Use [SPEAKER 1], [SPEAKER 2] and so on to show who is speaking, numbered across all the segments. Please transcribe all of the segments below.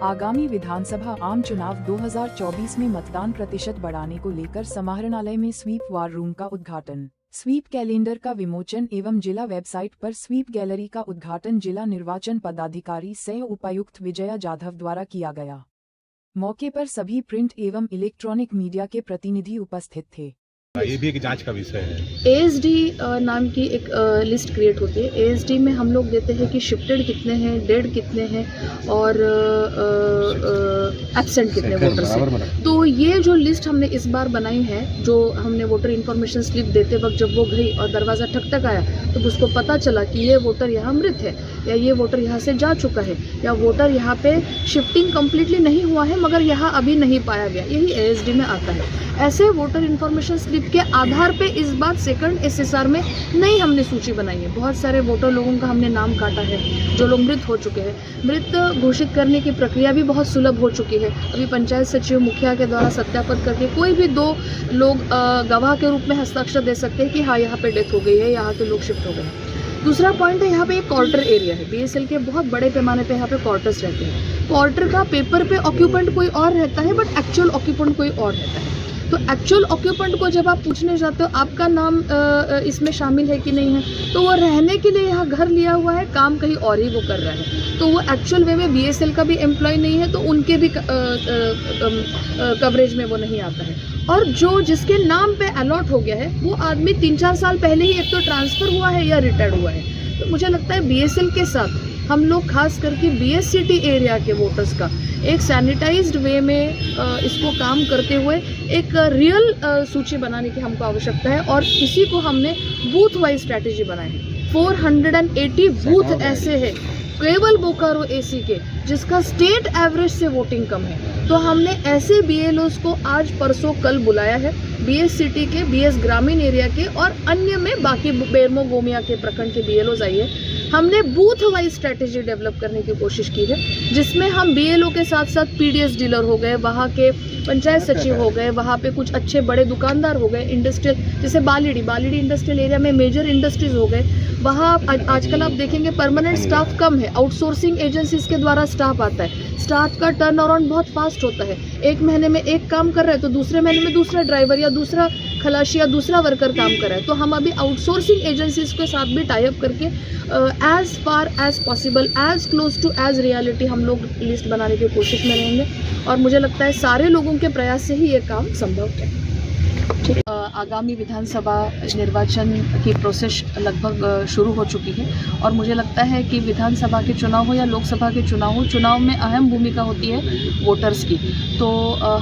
[SPEAKER 1] आगामी विधानसभा आम चुनाव 2024 में मतदान प्रतिशत बढ़ाने को लेकर समाहरणालय में स्वीप वार रूम का उद्घाटन, स्वीप कैलेंडर का विमोचन एवं जिला वेबसाइट पर स्वीप गैलरी का उद्घाटन जिला निर्वाचन पदाधिकारी सह उपायुक्त विजया जाधव द्वारा किया गया। मौके पर सभी प्रिंट एवं इलेक्ट्रॉनिक मीडिया के प्रतिनिधि उपस्थित थे।
[SPEAKER 2] ये भी एक जांच का विषय है।
[SPEAKER 3] ASD नाम की एक लिस्ट क्रिएट होती है। ASD में हम लोग देते हैं कि शिफ्टेड कितने हैं, डेड कितने हैं और एब्सेंट कितने वोटर्स हैं। तो ये जो लिस्ट हमने इस बार बनाई है, जो हमने वोटर इन्फॉर्मेशन स्लिप देते वक्त जब वो गई और दरवाज़ा ठक आया तो उसको पता चला कि ये वोटर यहाँ मृत है या ये वोटर यहाँ से जा चुका है या वोटर यहाँ पे शिफ्टिंग कम्प्लीटली नहीं हुआ है मगर यहाँ अभी नहीं पाया गया, यही ASD में आता है। ऐसे वोटर इन्फॉर्मेशन स्लिप के आधार पे इस बार सेकंड SSR में नई हमने सूची बनाई है। बहुत सारे वोटर लोगों का हमने नाम काटा है जो लोग मृत हो चुके हैं। मृत घोषित करने की प्रक्रिया भी बहुत सुलभ हो चुकी है। अभी पंचायत सचिव मुखिया के द्वारा सत्यापित करके कोई भी 2 लोग गवाह के रूप में हस्ताक्षर दे सकते हैं कि हाँ यहाँ पे डेथ हो गई है, यहाँ के लोग शिफ्ट हो गए हैं। दूसरा पॉइंट है, यहाँ पे एक क्वार्टर एरिया है। BSL के बहुत बड़े पैमाने पे यहाँ पे क्वार्टर्स रहते हैं। क्वार्टर का पेपर पे ऑक्यूपेंट कोई और रहता है बट एक्चुअल ऑक्यूपेंट कोई और रहता है। तो एक्चुअल ऑक्यूपेंट को जब आप पूछने जाते हो आपका नाम इसमें शामिल है कि नहीं है, तो वो रहने के लिए यहाँ घर लिया हुआ है, काम कहीं और ही वो कर रहा है, तो वो एक्चुअल वे में BSL का भी एम्प्लॉय नहीं है, तो उनके भी कवरेज में वो नहीं आता है। और जो जिसके नाम पे अलॉट हो गया है वो आदमी 3-4 साल पहले ही एक तो ट्रांसफ़र हुआ है या रिटायर्ड हुआ है। तो मुझे लगता है BSL के साथ हम लोग खास करके BSCT एरिया के वोटर्स का एक सैनिटाइज्ड वे में इसको काम करते हुए एक रियल सूची बनाने की हमको आवश्यकता है। और इसी को हमने बूथ वाइज स्ट्रैटेजी बनाई है। 480 बूथ ऐसे हैं केवल बोकारो AC के जिसका स्टेट एवरेज से वोटिंग कम है, तो हमने ऐसे BLOs को आज परसों कल बुलाया है। BSCT के, BS ग्रामीण एरिया के और अन्य में बाकी बेरमो गोमिया के प्रखंड के BLOs आई है। हमने बूथ वाइज स्ट्रैटेजी डेवलप करने की कोशिश की है जिसमें हम BLO के साथ साथ PDS डीलर हो गए, वहाँ के पंचायत सचिव हो गए, वहाँ पे कुछ अच्छे बड़े दुकानदार हो गए, इंडस्ट्रियल जैसे बालीडी इंडस्ट्रियल एरिया में मेजर इंडस्ट्रीज हो गए। वहाँ आजकल आप देखेंगे परमानेंट स्टाफ कम है, आउटसोर्सिंग एजेंसीज के द्वारा स्टाफ आता है। स्टाफ का टर्न अराउंड बहुत फास्ट होता है। एक महीने में एक काम कर रहा है तो दूसरे महीने में दूसरा ड्राइवर या दूसरा खलासी या दूसरा वर्कर काम कर रहा है। तो हम अभी आउटसोर्सिंग एजेंसीज के साथ भी टाई अप करके as far as possible, as close to as reality हम लोग लिस्ट बनाने की कोशिश में रहेंगे और मुझे लगता है सारे लोगों के प्रयास से ही ये काम संभव है। आगामी विधानसभा निर्वाचन की प्रोसेस लगभग शुरू हो चुकी है और मुझे लगता है कि विधानसभा के चुनाव हो या लोकसभा के चुनाव हो, चुनाव में अहम भूमिका होती है वोटर्स की। तो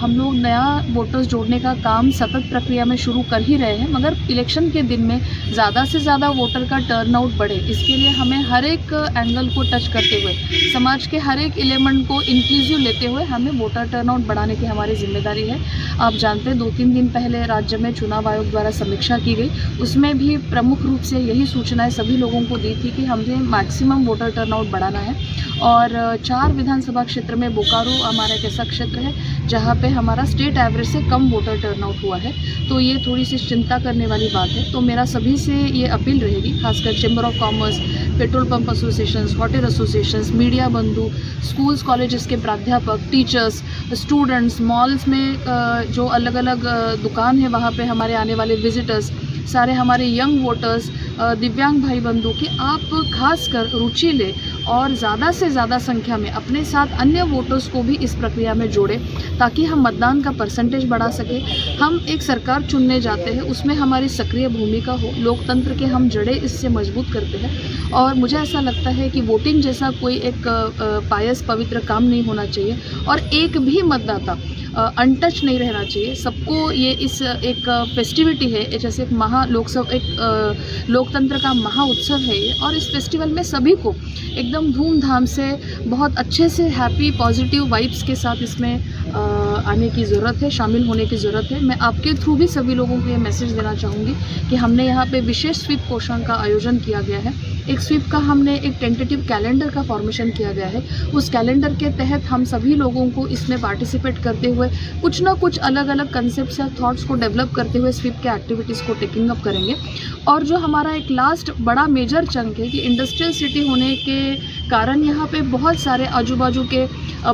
[SPEAKER 3] हम लोग नया वोटर्स जोड़ने का काम सतत प्रक्रिया में शुरू कर ही रहे हैं, मगर इलेक्शन के दिन में ज़्यादा से ज़्यादा वोटर का टर्नआउट बढ़े, इसके लिए हमें हर एक एंगल को टच करते हुए, समाज के हर एक एलिमेंट को इंक्लूसिव लेते हुए हमें वोटर टर्नआउट बढ़ाने की हमारी जिम्मेदारी है। आप जानते हैं 2-3 दिन पहले राज्य में चुनाव आयोग द्वारा समीक्षा की गई, उसमें भी प्रमुख रूप से यही सूचनाएं सभी लोगों को दी थी कि हमें मैक्सिमम वोटर टर्नआउट बढ़ाना है। और 4 विधानसभा क्षेत्र में बोकारो हमारा एक ऐसा क्षेत्र है जहां पे हमारा स्टेट एवरेज से कम वोटर टर्नआउट हुआ है, तो ये थोड़ी सी चिंता करने वाली बात है। तो मेरा सभी से ये अपील रहेगी, खासकर chamber of commerce, petrol pump associations, hotel associations, media बंधु, स्कूल्स कॉलेजेस के प्राध्यापक, टीचर्स, स्टूडेंट्स, मॉल्स में जो अलग अलग दुकान है वहाँ पे हमारे आने वाले विजिटर्स, सारे हमारे यंग वोटर्स, दिव्यांग भाई बंधु कि आप खास कर रुचि लें और ज़्यादा से ज़्यादा संख्या में अपने साथ अन्य वोटर्स को भी इस प्रक्रिया में जोड़ें ताकि हम मतदान का परसेंटेज बढ़ा सकें। हम एक सरकार चुनने जाते हैं, उसमें हमारी सक्रिय भूमिका हो, लोकतंत्र के हम जड़ें इससे मजबूत करते हैं। और मुझे ऐसा लगता है कि वोटिंग जैसा कोई एक पायस पवित्र काम नहीं होना चाहिए और एक भी मतदाता अनटच नहीं रहना चाहिए। सबको ये इस एक फेस्टिविटी है, जैसे एक लोकतंत्र का महा उत्सव है ये, और इस फेस्टिवल में सभी को एकदम धूमधाम से, बहुत अच्छे से, हैप्पी पॉजिटिव वाइब्स के साथ इसमें आने की ज़रूरत है, शामिल होने की ज़रूरत है। मैं आपके थ्रू भी सभी लोगों को ये मैसेज देना चाहूँगी कि हमने यहाँ पे विशेष स्वीप कोषांग का आयोजन किया गया है एक स्वीप का हमने एक टेंटेटिव कैलेंडर का फॉर्मेशन किया गया है। उस कैलेंडर के तहत हम सभी लोगों को इसमें पार्टिसिपेट करते हुए कुछ ना कुछ अलग अलग कंसेप्ट्स या थॉट्स को डेवलप करते हुए स्वीप के एक्टिविटीज़ को टेकिंग अप करेंगे। और जो हमारा एक लास्ट बड़ा मेजर चंक है कि इंडस्ट्रियल सिटी होने के कारण यहाँ पे बहुत सारे आजू बाजू के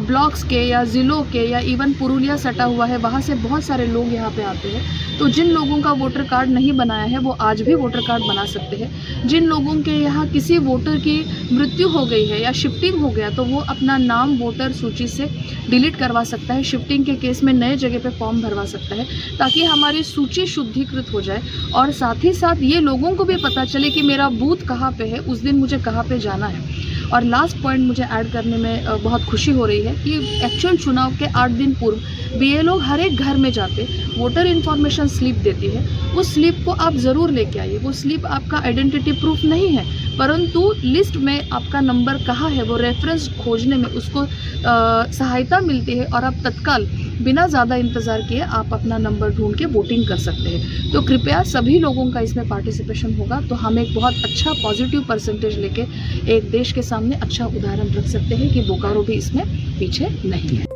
[SPEAKER 3] ब्लॉक्स के या ज़िलों के या इवन पुरुलिया सटा हुआ है, वहाँ से बहुत सारे लोग यहाँ पे आते हैं। तो जिन लोगों का वोटर कार्ड नहीं बनाया है वो आज भी वोटर कार्ड बना सकते हैं। जिन लोगों के यहाँ किसी वोटर की मृत्यु हो गई है या शिफ्टिंग हो गया तो वो अपना नाम वोटर सूची से डिलीट करवा सकता है। शिफ्टिंग के केस में नए जगह पे फॉर्म भरवा सकता है ताकि हमारी सूची शुद्धिकृत हो जाए और साथ ही साथ ये लोगों को भी पता चले कि मेरा बूथ कहाँ पे है, उस दिन मुझे कहाँ पे जाना है। और लास्ट पॉइंट मुझे ऐड करने में बहुत खुशी हो रही है कि एक्चुअल चुनाव के 8 दिन पूर्व बीएलओ हर एक घर में जाते वोटर इन्फॉर्मेशन स्लिप देती है। उस स्लिप को आप ज़रूर लेके आइए। वो स्लिप आपका आइडेंटिटी प्रूफ नहीं है, परंतु लिस्ट में आपका नंबर कहाँ है वो रेफरेंस खोजने में उसको सहायता मिलती है और आप तत्काल बिना ज़्यादा इंतज़ार किए आप अपना नंबर ढूंढ के वोटिंग कर सकते हैं। तो कृपया सभी लोगों का इसमें पार्टिसिपेशन होगा तो हम एक बहुत अच्छा पॉजिटिव परसेंटेज लेके एक देश के सामने अच्छा उदाहरण रख सकते हैं कि बोकारो भी इसमें पीछे नहीं है।